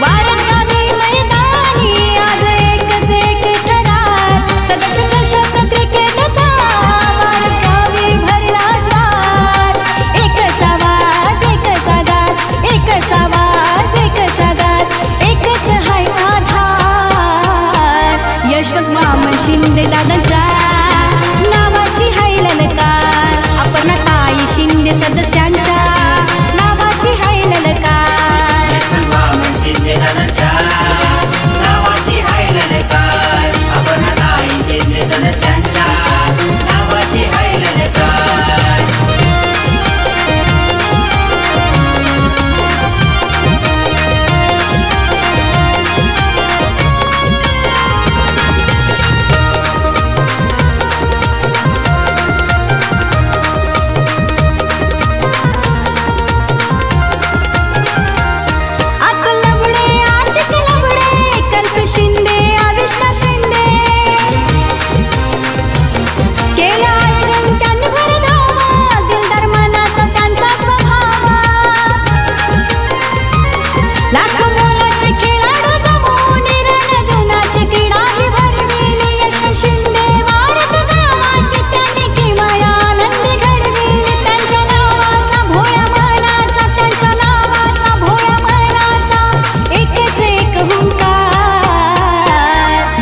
वारंगावी मैदानी आज एकच एक ठरार, सदस्य चषक क्रिकेटचा वारंगावी भरला ज्वार. एकच आवाज एकच आगाज, एकच आवाज एकच आगाज, एकच हाय आधार. यशवंत वामन शिंदे दादांच्या नावाची हाय ललकार, अपर्णाताई शिंदे सदस्यांच्या नावाची हाय ललकार. यशवंत वामन शिंदे दादांच्या नावाची हाय ललकार, अपर्णाताई शिंदे सदस्यांच्या नावाची हाय ललकार.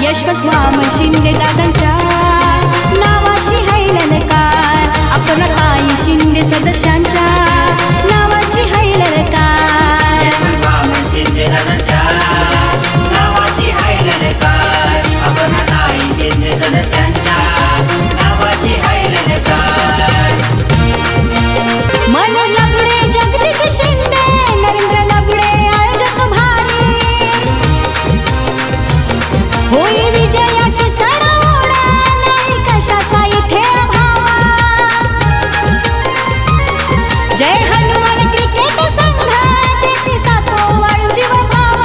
यशवंत वामन शिंदे दादांच्या नावाची हाय ललकार, अपर्णाताई शिंदे सदस्यांच्या नावाची हाय ललकार. यशवंत वामन शिंदे दादांच्या नावाची हाय ललकार, अपर्णाताई शिंदे सदस्यांच्या नावाची हाय ललकार. मनोज लबडे, जगदीश शिंदे, नरेंद्र लबडे आयोजक भारी, होई विजयाची चढाओढ, नाही कशाचा इथे अभाव. जय हनुमान क्रिकेट संघ देते सातो वाळू जीव भाव.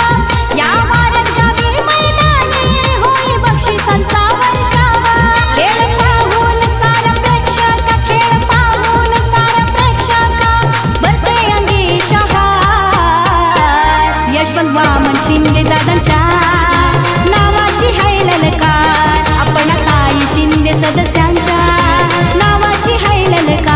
या वारंगावी मैदानी होई बक्षिसांचा वर्षाव. खेळ पाहून सारा प्रेक्षक, खेळ पाहून सारा प्रेक्षक भरते अंगी शहार. यशवंत वामन शिंदे दादांच्या नावाची हाय ललकार, अपर्णाताई शिंदे सदस्यांच्या नावाची हाय ललकार.